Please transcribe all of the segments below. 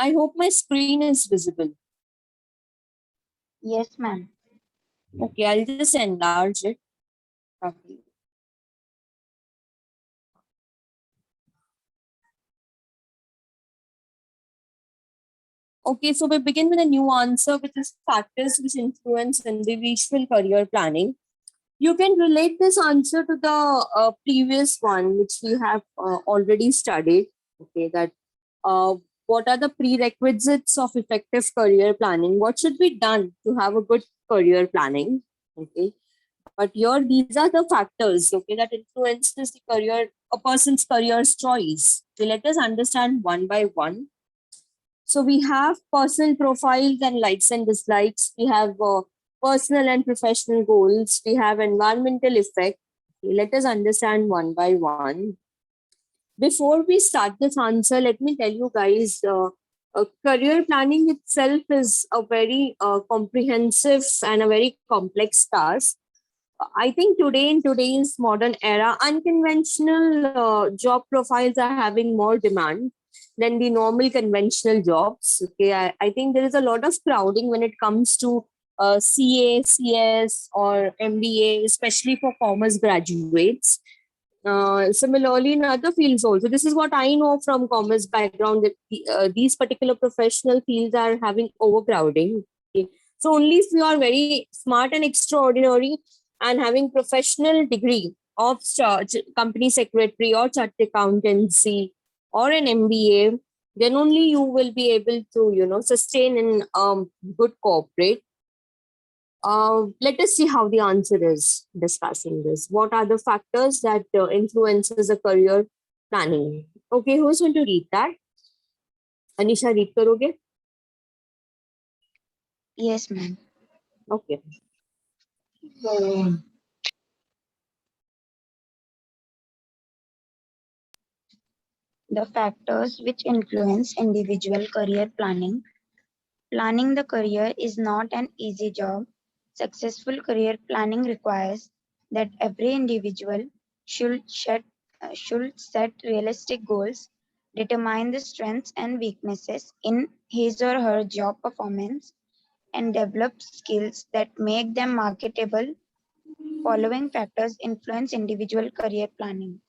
I hope my screen is visible. Yes, ma'am. Okay, I'll just enlarge it. Okay. Okay, so we begin with a new answer, which is factors which influence individual career planning. You can relate this answer to the previous one, which we have already studied. Okay, that uh, what are the prerequisites of effective career planning? What should be done to have a good career planning? Okay, but here these are the factors. Okay, that influences the career, a person's career's choice. So let us understand one by one. So we have personal profiles and likes and dislikes. We have personal and professional goals. We have environmental effect. Okay, let us understand one by one. Before we start this answer, let me tell you guys, career planning itself is a very comprehensive and a very complex task. I think today, in today's modern era, unconventional job profiles are having more demand than the normal conventional jobs. Okay, I think there is a lot of crowding when it comes to CA, CS, or MBA, especially for commerce graduates. Similarly, in other fields also, this is what I know from commerce background, that these particular professional fields are having overcrowding. Okay. So only if you are very smart and extraordinary and having professional degree of company secretary or chartered accountancy or an MBA, then only you will be able to sustain in good corporate. Let us see how the answer is discussing this. What are the factors that influences a career planning? Okay, who's going to read that? Anisha, read karoge? Yes, ma'am. Okay. The factors which influence individual career planning. Planning the career is not an easy job. Successful career planning requires that every individual should set realistic goals, determine the strengths and weaknesses in his or her job performance, and develop skills that make them marketable. Following factors influence individual career planning.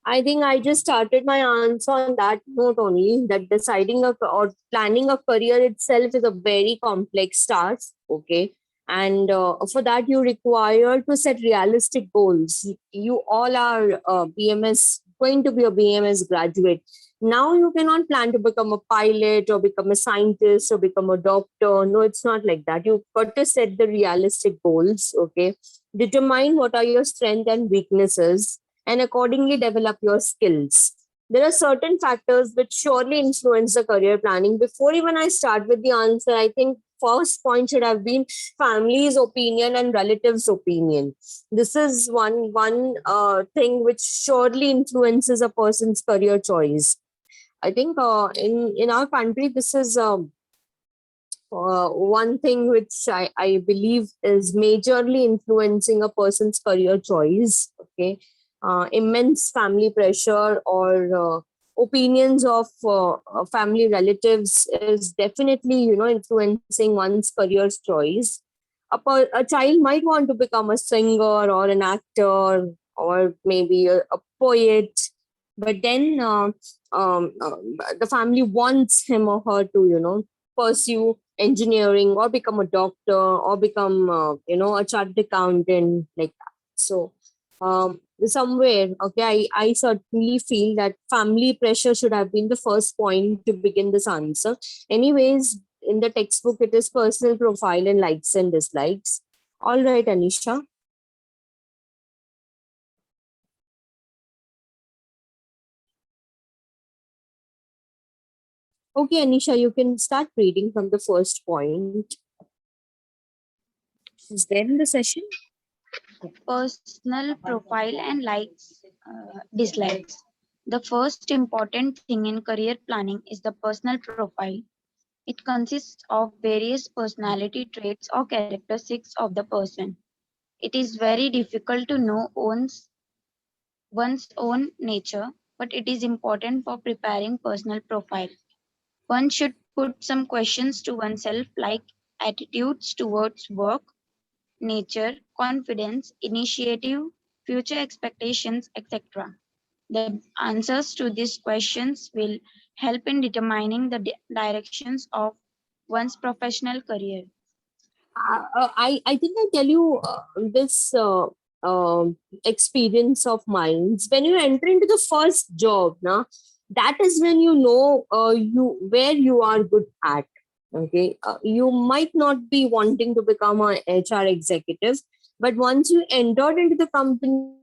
I think I just started my answer on that note only, that deciding or planning a career itself is a very complex task. Okay. And for that, you require to set realistic goals. You all are BMS, going to be a BMS graduate. Now you cannot plan to become a pilot or become a scientist or become a doctor. No, it's not like that. You've got to set the realistic goals. Okay. Determine what are your strengths and weaknesses and accordingly develop your skills. There are certain factors which surely influence the career planning. Before even I start with the answer, I think first point should have been family's opinion and relatives' opinion. This is one thing which surely influences a person's career choice. I think in our country, this is one thing which I believe is majorly influencing a person's career choice. Okay, immense family pressure or opinions of family relatives is definitely influencing one's career choice. A child might want to become a singer or an actor or maybe a poet, but then the family wants him or her to pursue engineering or become a doctor or become a chartered accountant, like that. So somewhere, okay, I certainly feel that family pressure should have been the first point to begin this answer. Anyways, in the textbook it is personal profile and likes and dislikes. All right, Anisha. Okay, Anisha, you can start reading from the first point. Is there in the session? Personal profile and likes, dislikes. The first important thing in career planning is the personal profile. It consists of various personality traits or characteristics of the person. It is very difficult to know one's own nature, but it is important for preparing personal profile. One should put some questions to oneself like attitudes towards work, nature, confidence, initiative, future expectations, etc. The answers to these questions will help in determining the directions of one's professional career. I think I tell you this experience of mine. When you enter into the first job, na, that is when you know you where you are good at. Okay, you might not be wanting to become an HR executive, but once you entered into the company,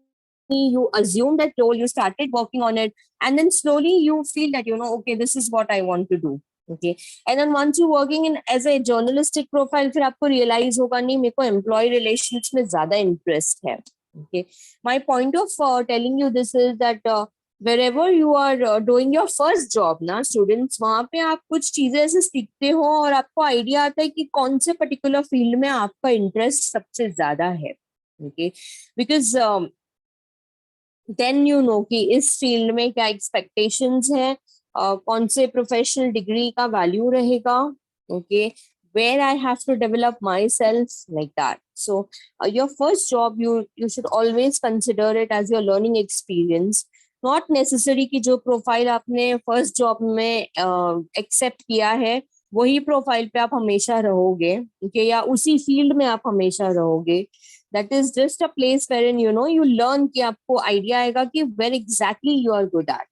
you assume that role, you started working on it, and then slowly you feel that okay, this is what I want to do. Okay, and then once you working in as a journalistic profile, फिर आपको realize होगा नहीं मेरे को employee relations में ज़्यादा interest है. Okay, my point of telling you this is that wherever you are doing your first job ना students, वहाँ पे आप कुछ चीजें ऐसे सीखते हो और आपको idea आता है कि कौन से particular field में आपका interest सबसे ज़्यादा है. Okay, because then you know कि इस field में क्या expectations है, कौन से प्रोफेशनल डिग्री का वैल्यू रहेगा. Okay, where I have to develop myself, like that. So your first job, you should always consider it as your learning experience. Not necessary कि जो प्रोफाइल आपने फर्स्ट जॉब में accept किया है वही profile पे आप हमेशा रहोगे. okay, या उसी फील्ड में आप हमेशा रहोगे. That is just a place wherein you learn कि आपको आइडिया आएगा कि where exactly you are good at.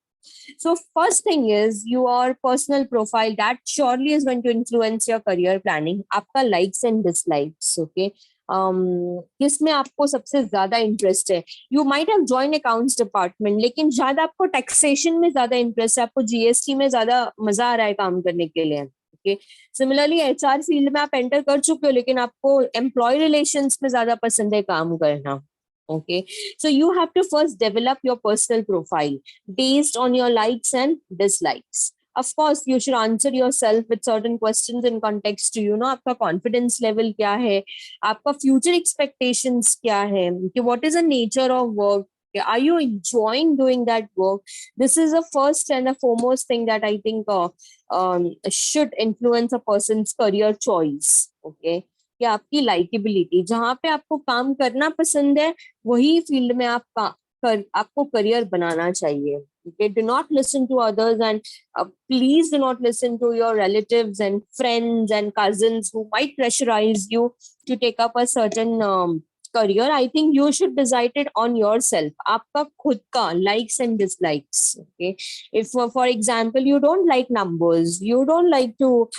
So first thing is your personal profile. That surely is going to influence your career planning. आपका likes and dislikes. Okay, किसमें आपको सबसे ज्यादा interest है. You might have join accounts department, लेकिन शायद आपको taxation में ज्यादा इंटरेस्ट है, आपको जीएसटी में ज्यादा मजा आ रहा है काम करने के लिए. ओके, सिमिलरली एचआर फील्ड में आप एंटर कर चुके हो लेकिन आपको एम्प्लॉय रिलेशंस में ज्यादा पसंद है काम करना. Okay, so you have to first develop your personal profile based on your likes and dislikes. Of course, you should answer yourself with certain questions in context to आपका confidence level क्या है, आपका future expectations क्या है, what is the nature of work, are you enjoying doing that work. This is the first and the foremost thing that I think should influence a person's career choice. Okay, कि आपकी likeability, जहाँ पे आपको काम करना पसंद है वही फील्ड में आपको करियर बनाना चाहिए. Okay, do not listen to others, and please do not listen to your relatives and friends and cousins who might pressurize you to take up a certain career. I think you should decide it on yourself. आपका खुद का likes and dislikes. Okay, if for example you don't like numbers, you don't like to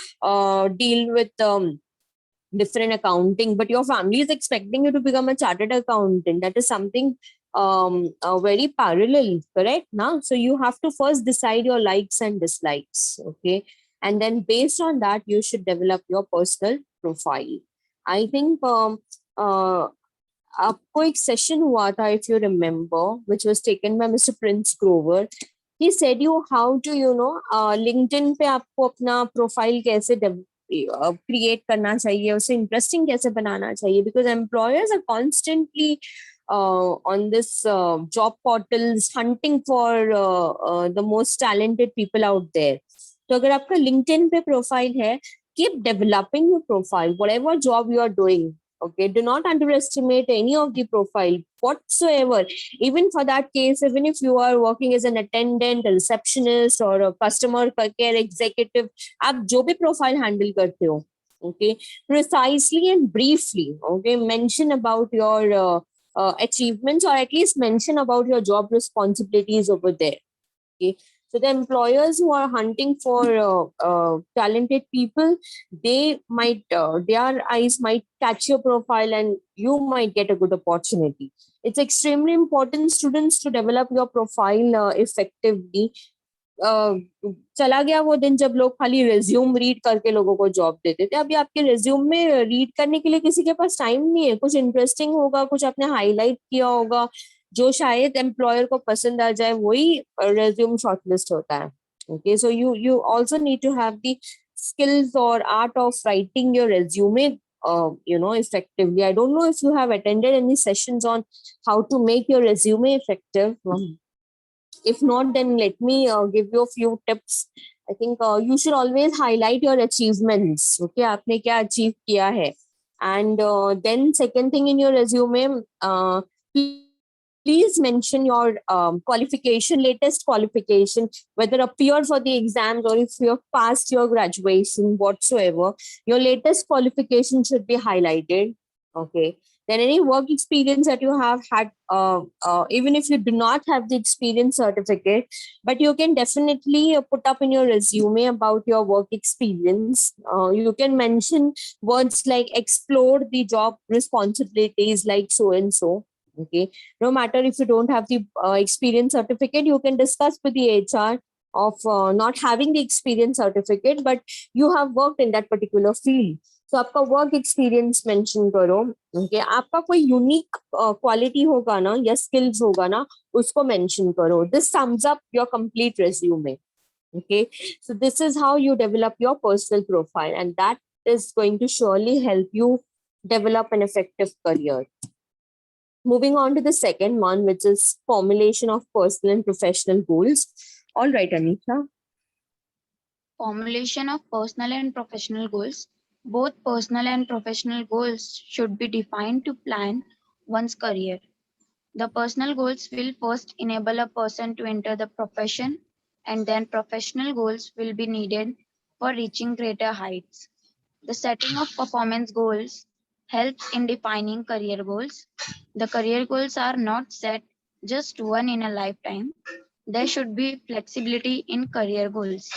deal with different accounting, but your family is expecting you to become a chartered accountant, that is something very parallel, correct now. So you have to first decide your likes and dislikes. Okay, and then based on that you should develop your personal profile. I think आपको एक session हुआ था, if you remember, which was taken by Mr. Prince Grover. He said you how to LinkedIn पे आपको अपना profile कैसे create करना चाहिए, उसे इंटरेस्टिंग कैसे बनाना चाहिए, because employers are constantly on this job portals hunting for the most talented people out there. तो अगर आपका LinkedIn पे प्रोफाइल है, keep developing your profile, whatever job you are doing. Okay, do not underestimate any of the profile whatsoever. Even for that case, even if you are working as an attendant, a receptionist, or a customer care executive, आप जो भी profile handle करते हो, okay, precisely and briefly, okay, mention about your achievements, or at least mention about your job responsibilities over there. Okay, so the employers who are hunting for talented people, they might their eyes might catch your profile and you might get a good opportunity. It's extremely important, students, to develop your profile effectively. चला गया वो दिन जब लोग खाली resume read करके लोगों को जॉब देते थे. अभी आपके रेज्यूम में रीड करने के लिए किसी के पास टाइम नहीं है. कुछ इंटरेस्टिंग होगा, कुछ आपने हाईलाइट किया होगा जो शायद एम्प्लॉयर को पसंद आ जाए, वही रेज्यूम शॉर्टलिस्ट होता है. Okay, so you also need to have the skills or art of writing your resume effectively. I don't know if you have attended any sessions on how to make your resume effective. If not, then let me give you a few tips I think you should always highlight your achievements. Okay, आपने क्या achieve किया है, and then second thing in your resume, please mention your qualification, latest qualification, whether appeared for the exams or if you have passed your graduation, whatsoever. Your latest qualification should be highlighted. Okay. Then any work experience that you have had, even if you do not have the experience certificate, but you can definitely put up in your resume about your work experience. You can mention words like explore the job responsibilities like so and so. Okay, no matter if you don't have the experience certificate, you can discuss with the HR of not having the experience certificate, but you have worked in that particular field. So आपका work experience mention करो. Okay, आपका कोई unique quality होगा ना या skills होगा ना, उसको मेंशन करो. This sums up your complete resume. Okay, so this is how you develop your personal profile, and that is going to surely help you develop an effective career. Moving on to the second one, which is formulation of personal and professional goals. All right, Anisha. Formulation of personal and professional goals. Both personal and professional goals should be defined to plan one's career. The personal goals will first enable a person to enter the profession, and then professional goals will be needed for reaching greater heights. The setting of performance goals helps in defining career goals. The career goals are not set just one in a lifetime. There should be flexibility in career goals.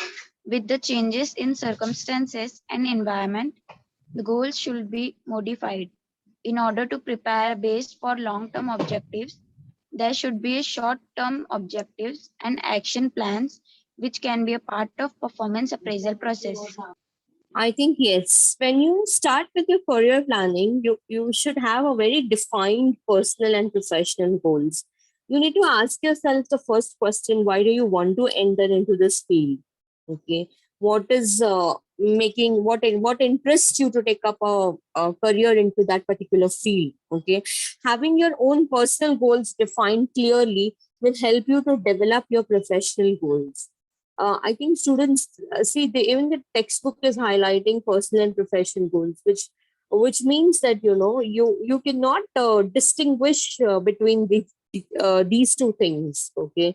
With the changes in circumstances and environment, the goals should be modified. In order to prepare based for long-term objectives, there should be short-term objectives and action plans which can be a part of performance appraisal process. I think yes. When you start with your career planning, you should have a very defined personal and professional goals. You need to ask yourself the first question: why do you want to enter into this field? Okay, what is making what interests you to take up a career into that particular field? Okay, having your own personal goals defined clearly will help you to develop your professional goals. I think students see even the textbook is highlighting personal and professional goals, which means that you cannot distinguish between these two things. Okay,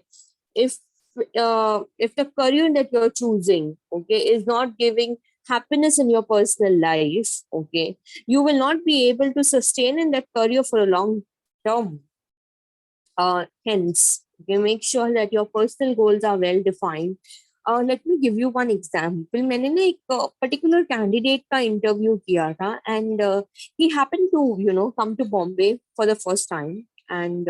if if the career that you're choosing, okay, is not giving happiness in your personal life, okay, you will not be able to sustain in that career for a long term. Hence, you make sure that your personal goals are well defined. Let me give you one example. मैंने ना एक particular candidate का interview किया था, and he happened to come to Bombay for the first time, and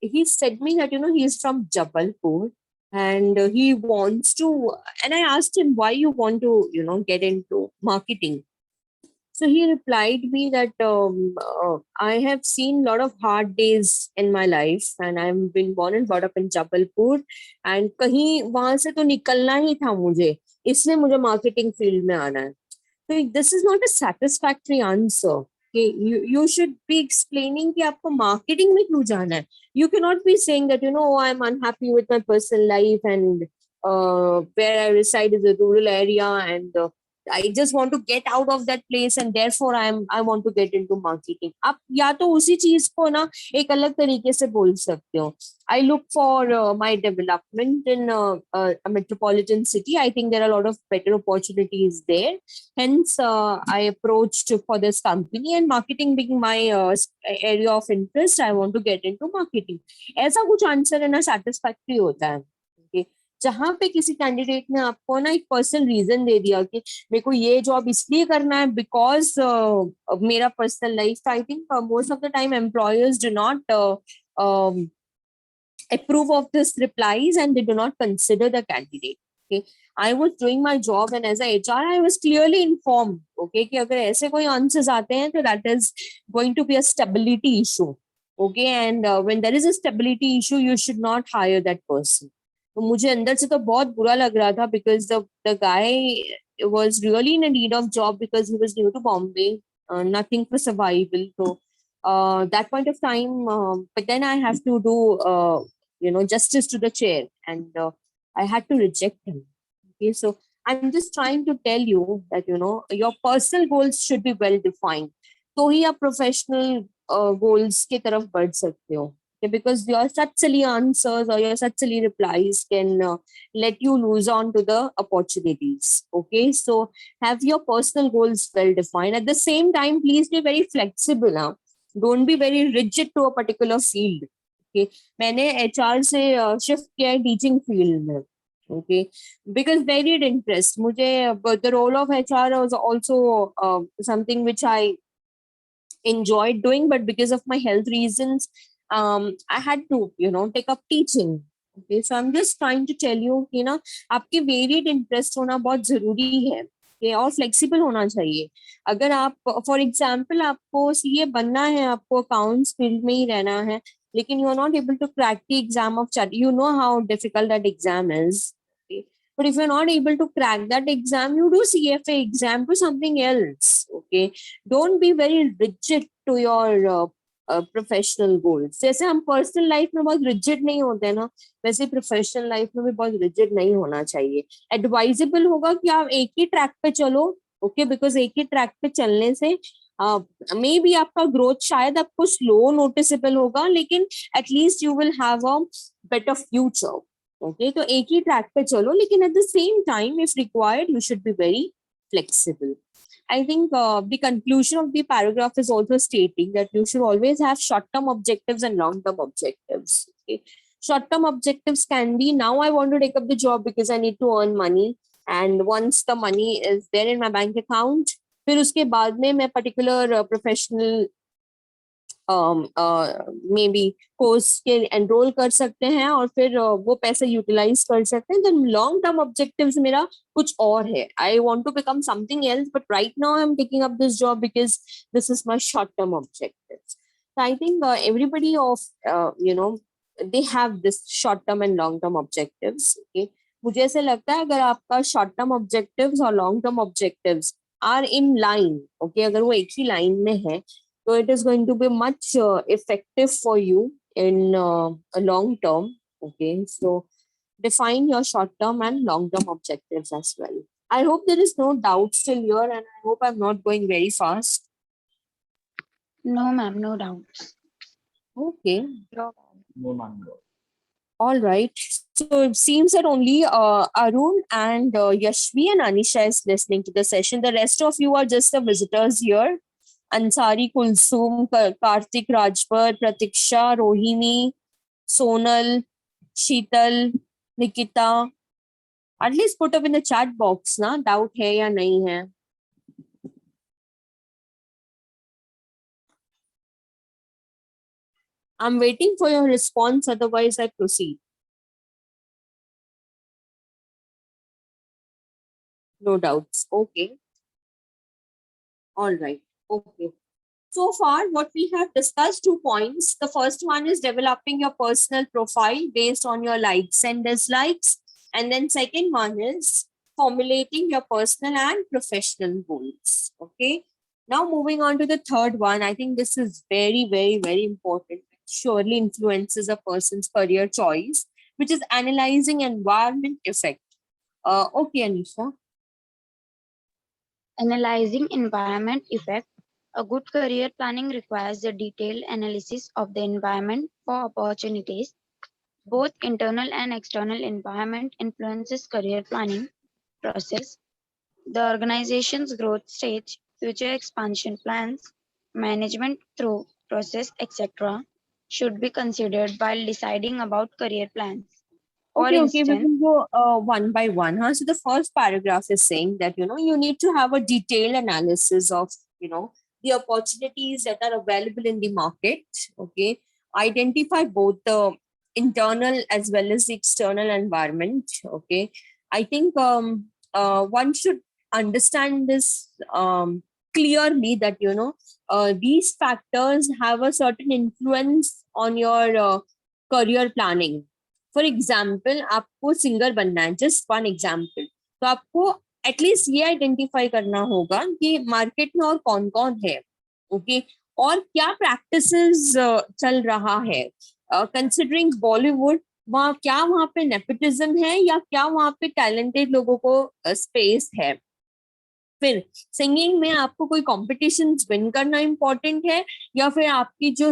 he said me that he is from Jabalpur, and he wants to. And I asked him, why you want to get into marketing. So he replied me that I have seen a lot of hard days in my life, and I've been born and brought up in Jabalpur, and कहीं वहां से तो निकलना ही था मुझे, इसलिए मुझे marketing field में आना है. So this is not a satisfactory answer. Okay, you should be explaining कि आपको marketing में क्यों जाना है. You cannot be saying that oh, I'm unhappy with my personal life, and where I reside is a rural area, and I just want to get out of that place, and therefore I want to get into marketing. आप या तो उसी चीज को ना एक अलग तरीके से बोल सकते हो. I look for my development in a metropolitan city. I think there are a lot of better opportunities there. Hence, I approached for this company, and marketing being my area of interest, I want to get into marketing. ऐसा कुछ answer है ना satisfactory होता है. Okay. जहां पे किसी candidate ने आपको ना एक पर्सनल रीजन दे दिया कि मेरे को ये जॉब इसलिए करना है बिकॉज मेरा personal life, I think most of the time employers do not approve of this replies, and they do not consider the candidate. Okay, I was doing my job, and as a HR I was clearly informed, okay, कि अगर ऐसे कोई answers आते हैं तो that is going to be a stability issue. Okay, and when there is a stability issue, you should not hire that person. तो मुझे अंदर से तो बहुत बुरा लग रहा था, because the guy was really in a need of job because he was new to Bombay, nothing for survival. So that point of time, but then I have to do justice to the chair, and I had to reject him. Okay, so I'm just trying to tell you that your personal goals should be well defined. तो ही आप professional goals की तरफ बढ़ सकते हो. Okay, because your such silly answers or your such silly replies can let you lose on to the opportunities. Okay, so have your personal goals well defined. At the same time, please be very flexible. Huh? Don't be very rigid to a particular field. Okay, मैंने HR से shift किया है teaching field में. Okay, because varied interest. मुझे but the role of HR was also something which I enjoyed doing, but because of my health reasons, I had to take up teaching. Okay, so I'm just trying to tell you आपके varied interest होना बहुत जरूरी है. Okay, और flexible होना चाहिए. अगर आप for example आपको CA बनना है, आपको accounts field में ही रहना है, लेकिन you are not able to crack the exam of chat. You know how difficult that exam is. Okay? But if you're not able to crack that exam, you do CFA exam, do something else. Okay, don't be very rigid to your professional goals. जैसे हम personal life में बहुत rigid नहीं होते ना, वैसे professional life में भी बहुत रिजिड नहीं होना चाहिए. एडवाइजेबल होगा कि आप एक ही ट्रैक पे चलो. ओके, बिकॉज एक ही ट्रैक पे चलने से मे बी आपका ग्रोथ शायद आपको स्लो नोटिसेबल होगा, लेकिन at least you will have a better future. Okay, तो एक ही ट्रैक पे चलो, लेकिन at the same time if required you should be very flexible. I think the conclusion of the paragraph is also stating that you should always have short-term objectives and long-term objectives. Okay? Short-term objectives can be, now I want to take up the job because I need to earn money, and once the money is there in my bank account, फिर उसके बाद में मैं particular professional may be course के enrol कर सकते हैं और फिर वो पैसे यूटिलाइज कर सकते हैं. देन लॉन्ग टर्म ऑब्जेक्टिव्स मेरा कुछ और है. I want to become something else, but right now I am taking up this job because this is my short term objectives. So I think everybody of they have this short term and long term objectives. Okay, मुझे ऐसे लगता है अगर आपका short term objectives और long term objectives are in line, okay, अगर वो एक ही लाइन में है, so it is going to be much effective for you in a long term. Okay, so define your short term and long term objectives as well. I hope there is no doubt still here, and I hope I'm not going very fast. No, ma'am, no doubts. Okay. No. No, ma'am. All right. So it seems that only Arun and Yashvi and Anisha is listening to the session. The rest of you are just the visitors here. Ansari, Kulsum, Karthik, Rajpar, Pratiksha, Rohini, Sonal, Sheetal, Nikita. At least put up in the chat box, na, doubt hai ya nahi hai. I'm waiting for your response, otherwise I proceed. No doubts. Okay. All right. Okay. So far, what we have discussed 2 points. The first one is developing your personal profile based on your likes and dislikes. And then second one is formulating your personal and professional goals. Okay. Now moving on to the third one. I think this is very, very, very important. It surely influences a person's career choice, which is analyzing environment effect. Okay, Anisha. Analyzing environment effect. A good career planning requires a detailed analysis of the environment for opportunities. Both internal and external environment influences career planning process. The organization's growth stage, future expansion plans, management through process, etc. should be considered while deciding about career plans. For Okay, we instance, can go one by one. Huh? So the first paragraph is saying that, you need to have a detailed analysis of, the opportunities that are available in the market. Okay. Identify both the internal as well as the external environment. Okay. I think one should understand this clearly that, these factors have a certain influence on your career planning. For example आपको singer बनना है, just one example, तो आपको at least ये identify करना होगा कि market में और कौन कौन है. ओके, और क्या प्रैक्टिसेस चल रहा है. कंसिडरिंग बॉलीवुड क्या वहाँ पे नेपोटिज्म है या क्या वहाँ पे टैलेंटेड लोगों को स्पेस है। फिर सिंगिंग में आपको कोई कॉम्पिटिशन विन करना इम्पोर्टेंट है या फिर आपकी जो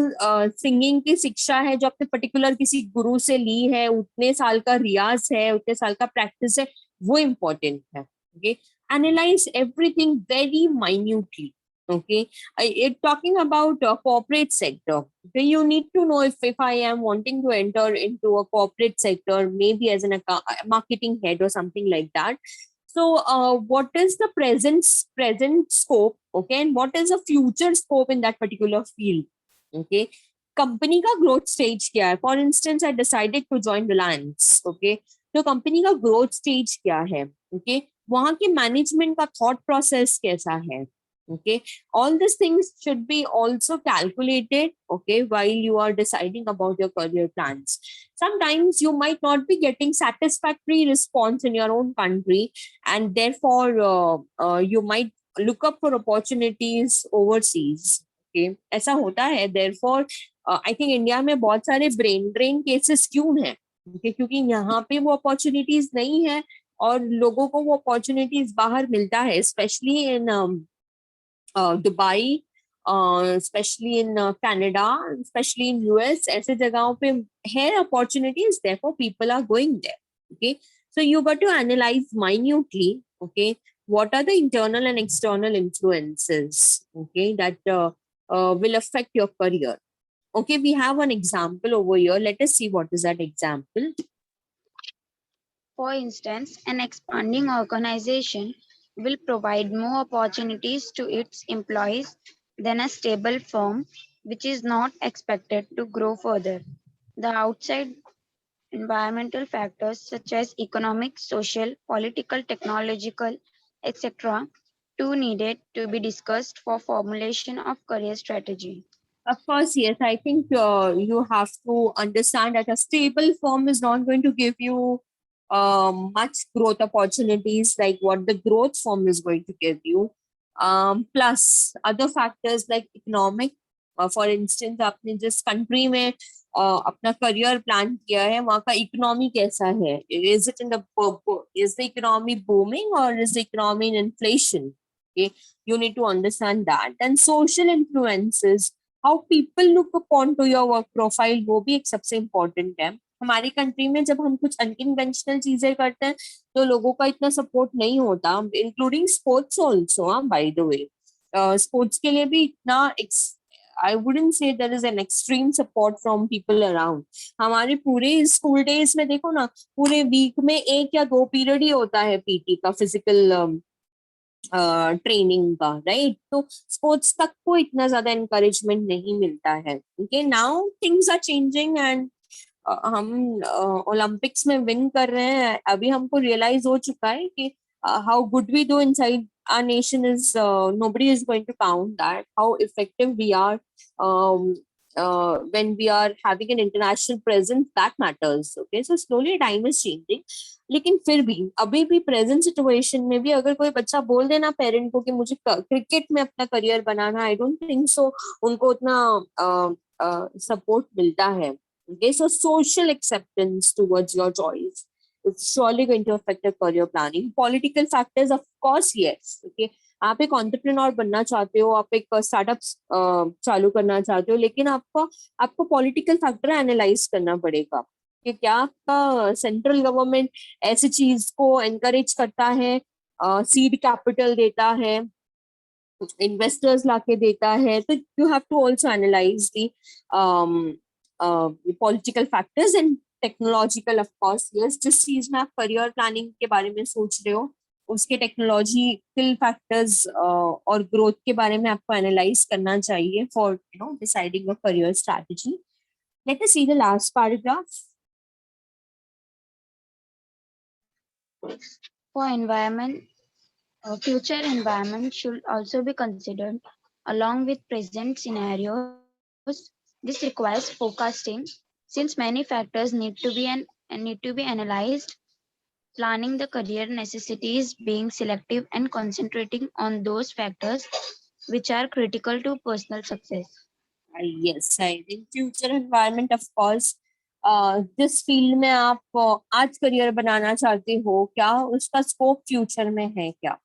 सिंगिंग की शिक्षा है जो आपने पर्टिकुलर किसी गुरु से ली है, उतने साल का रियाज है, उतने साल का प्रैक्टिस है, वो इम्पोर्टेंट है। Okay, analyse everything very minutely. Okay, it talking about corporate sector. Okay, you need to know if I am wanting to enter into a corporate sector, maybe as an marketing head or something like that. So, what is the present scope? Okay, and what is the future scope in that particular field? Okay, company का growth stage क्या है? For instance, I decided to join Reliance. Okay, तो company का growth stage क्या है? Okay, वहाँ के management का thought process कैसा है? Okay, all these things should be also calculated. Okay, while you are deciding about your career plans. Sometimes you might not be getting satisfactory response in your own country, and therefore you might look up for opportunities overseas. Okay, ऐसा होता है। therefore I think India में बहुत सारे brain drain cases क्यों हैं? okay, क्योंकि यहाँ पे वो अपॉर्चुनिटीज नहीं है और लोगों को वो अपॉर्चुनिटीज बाहर मिलता है, specially in Dubai, specially in Canada, specially in US, ऐसे जगहों पे है opportunities, therefore people are going there. Okay, so you got to analyze minutely. Okay, what are the internal and external influences, okay, that will affect your career. Okay, we have an example over here. Let us see what is that example. For instance, an expanding organization will provide more opportunities to its employees than a stable firm which is not expected to grow further. The outside environmental factors such as economic, social, political, technological, etc. too needed to be discussed for formulation of career strategy. Of course, yes. I think you have to understand that a stable firm is not going to give you much growth opportunities like what the growth firm is going to give you. Plus other factors like economic. For instance, आपने जिस country में अपना career plan किया है, वहाँ का economy कैसा है? Is the economy booming or is the economy in inflation? Okay, you need to understand that. And social influences, how people look upon two your work profile, वो भी एक सबसे इम्पोर्टेंट है। हमारी कंट्री में जब हम कुछ अनकन्वेंशनल चीजें करते हैं तो लोगों का इतना सपोर्ट नहीं होता, including sports also. By the way, sports के लिए भी इतना I wouldn't say there is an extreme support from people around. हमारे पूरे स्कूल डेज में देखो ना, पूरे वीक में 1 या 2 पीरियड ही होता है पीटी का, फिजिकल ट्रेनिंग का, राइट। तो स्पोर्ट्स तक को इतना ज्यादा एनकरेजमेंट नहीं मिलता है। Okay, now things are changing and हम ओलंपिक्स में विन कर रहे हैं। अभी हमको रियलाइज हो चुका है कि how good we do inside our nation is nobody is going to count that how effective we are when we are having an international presence, that matters. Okay, so slowly time is changing, लेकिन फिर भी अभी भी present situation में भी अगर कोई बच्चा बोल देना पेरेंट को कि मुझे क्रिकेट में अपना career banana, I don't think so उनको उतना सपोर्ट मिलता है। Okay, so social acceptance towards your choice is surely going to affect your career planning. Political factors, of course, yes. Okay, आप एक entrepreneur बनना चाहते हो, आप एक स्टार्टअप चालू करना चाहते हो, लेकिन आपको पॉलिटिकल फैक्टर एनालाइज करना पड़ेगा कि क्या आपका सेंट्रल गवर्नमेंट ऐसी चीज को एनकरेज करता है, सीड कैपिटल देता है, इन्वेस्टर्स लाके देता है। तो you have to also analyse the political factors and technological, of course yes. जिस चीज में आप करियर प्लानिंग के बारे में सोच रहे हो उसके टेक्नोलॉजिकल फैक्टर्स और ग्रोथ के बारे में आपको एनालाइज करना चाहिए for deciding a career strategy. Let us see the last paragraph. For environment, future environment should also be considered along with present scenarios. This requires forecasting since many factors need to be analyzed. Planning the career necessities being selective and concentrating on those factors which are critical to personal success. Yes, I think future environment, of course, जिस field में आप आज career बनाना चाहते हो, क्या उसका scope future में है क्या?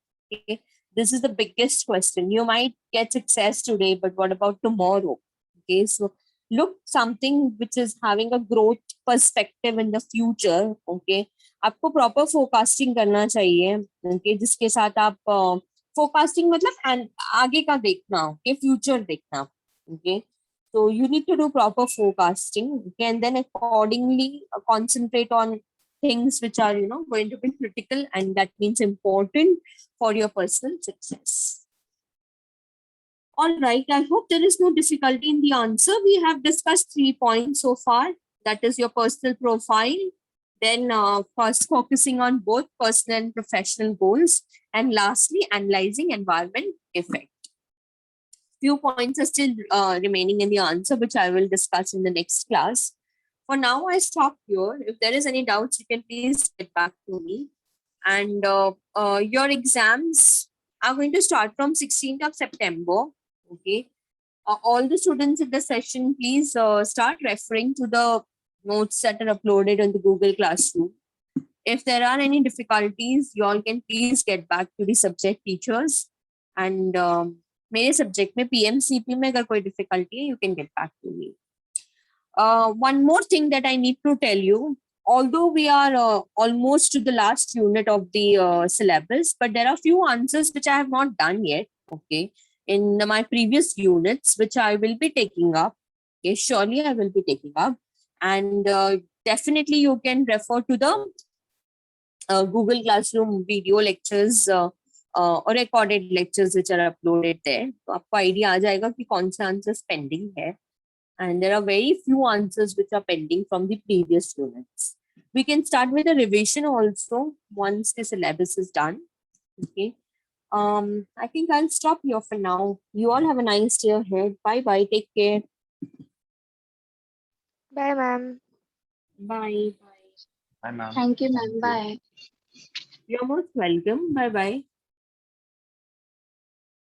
This is the biggest question. You might get success today, but what about tomorrow? Okay, so look something which is having a growth perspective in the future. Okay, आपको proper forecasting करना चाहिए. Okay, जिसके साथ आप forecasting मतलब आगे का देखना, okay, फ्यूचर देखना. Okay, so you need to do proper forecasting, okay, and then accordingly concentrate on things which are going to be critical, and that means important for your personal success. All right, I hope there is no difficulty in the answer. We have discussed 3 points so far. That is your personal profile, then first focusing on both personal and professional goals, and lastly analyzing environment effect. Few points are still remaining in the answer, which I will discuss in the next class. For now, I stop here. If there is any doubts, you can please get back to me. And your exams are going to start from 16th of September. Okay. All the students in the session, please start referring to the notes that are uploaded on the Google Classroom. If there are any difficulties, you all can please get back to the subject teachers. And मेरे subject में PMCP में अगर कोई difficulty है, you can get back to me. One more thing that I need to tell you, although we are almost to the last unit of the syllabus, but there are few answers which I have not done yet, okay, in my previous units, which I will be taking up. Okay, surely I will be taking up. And definitely you can refer to the Google Classroom video lectures or recorded lectures which are uploaded there. तो आपको idea आ जाएगा कि कौन से answers pending है. And there are very few answers which are pending from the previous units. We can start with a revision also once the syllabus is done. Okay. I think I'll stop here for now. You all have a nice day ahead. Bye bye. Take care. Bye, ma'am. Bye. Bye, ma'am. Thank you, ma'am. Thank you. Bye. You're most welcome. Bye bye.